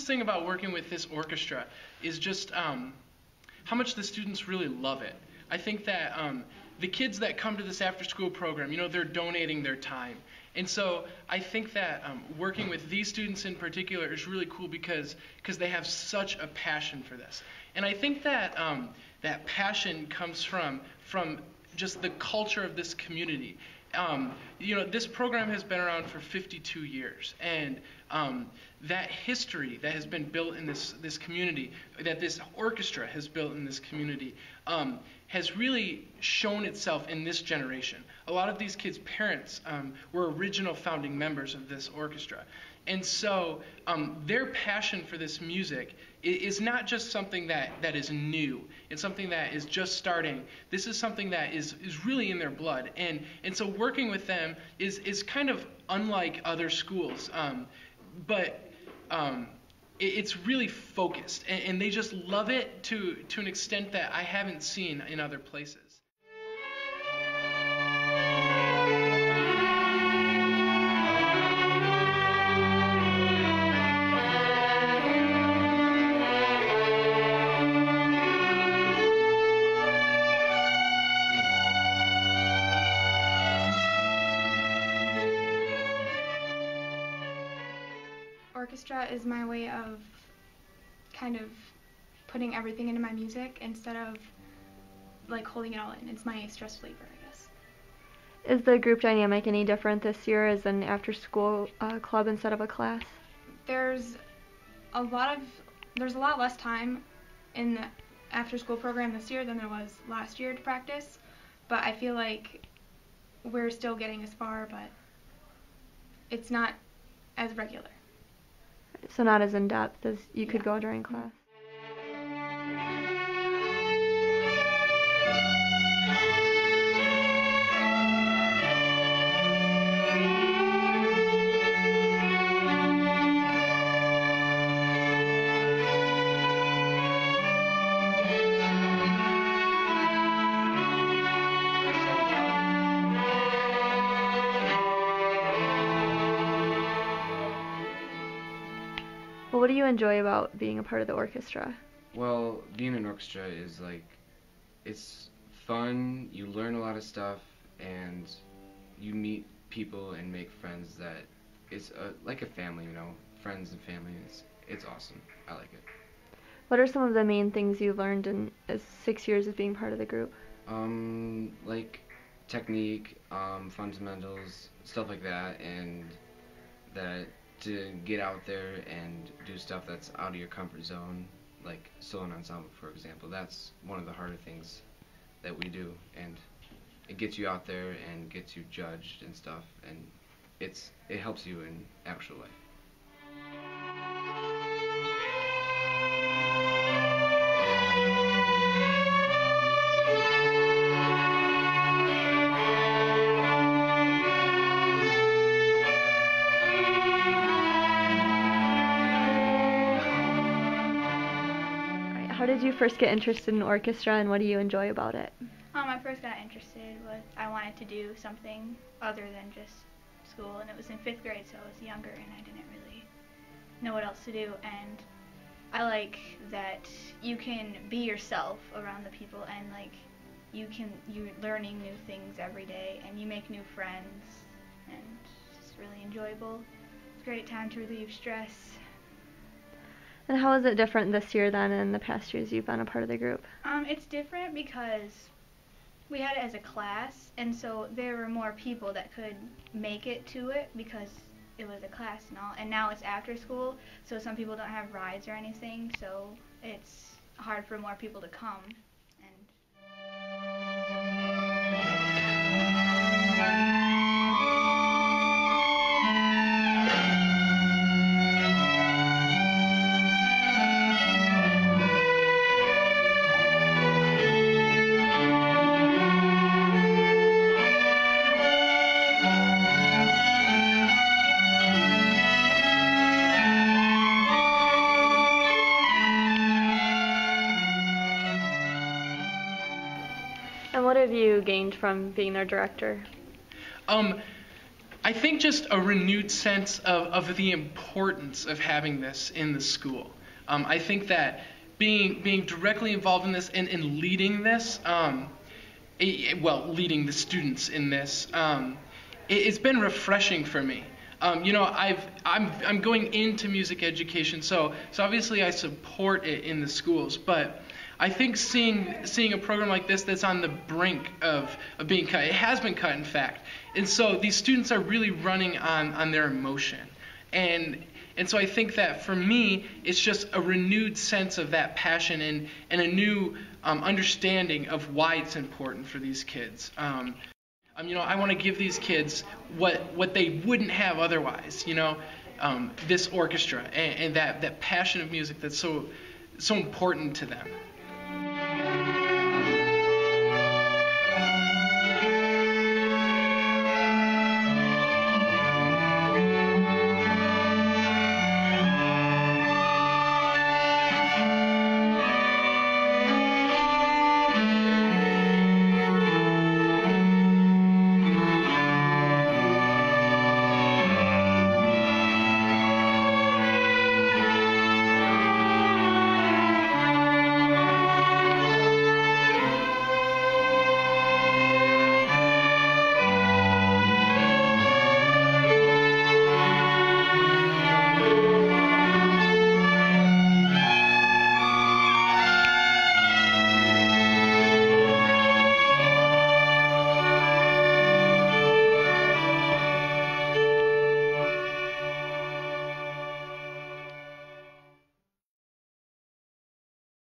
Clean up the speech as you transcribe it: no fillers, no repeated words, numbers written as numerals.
coolest thing about working with this orchestra is just how much the students really love it. I think that the kids that come to this after-school program, you know, they're donating their time. And so I think that working with these students in particular is really cool because they have such a passion for this. And I think that that passion comes from just the culture of this community. You know, this program has been around for 52 years, and that history that has been built in this community, that this orchestra has built in this community, has really shown itself in this generation. A lot of these kids' parents were original founding members of this orchestra. And so their passion for this music is not just something that is new. It's something that is just starting. This is something that is really in their blood. And so working with them is kind of unlike other schools. But it's really focused. And they just love it to an extent that I haven't seen in other places. Orchestra is my way of kind of putting everything into my music instead of like holding it all in. It's my stress reliever, I guess. Is the group dynamic any different this year as an after-school club instead of a class? There's a lot less time in the after-school program this year than there was last year to practice, but I feel like we're still getting as far, but it's not as regular. So not as in-depth as you could go during class. Well, what do you enjoy about being a part of the orchestra? Well, being in an orchestra is like, it's fun, you learn a lot of stuff, and you meet people and make friends that it's like a family, you know, friends and family. It's awesome. I like it. What are some of the main things you learned in 6 years of being part of the group? Like technique, fundamentals, stuff like that, and that to get out there and do stuff that's out of your comfort zone, like solo ensemble, for example. That's one of the harder things that we do, and it gets you out there and gets you judged and stuff, and it helps you in actual life. How did you first get interested in orchestra, and what do you enjoy about it? I first got interested I wanted to do something other than just school, and it was in 5th grade, so I was younger and I didn't really know what else to do, and I like that you can be yourself around the people, and like you're learning new things every day, and you make new friends, and it's just really enjoyable. It's a great time to relieve stress. And how is it different this year than in the past years you've been a part of the group? It's different because we had it as a class, and so there were more people that could make it to it because it was a class and all. And now it's after school, so some people don't have rides or anything, so it's hard for more people to come. And what have you gained from being their director? I think just a renewed sense of the importance of having this in the school. I think that being directly involved in this and leading this, leading the students in this, it's been refreshing for me. I'm going into music education, so obviously I support it in the schools, but I think seeing a program like this that's on the brink of being cut, it has been cut in fact, and so these students are really running on their emotion, and so I think that for me it's just a renewed sense of that passion and a new understanding of why it's important for these kids. I want to give these kids what they wouldn't have otherwise, this orchestra and that passion of music that's so important to them.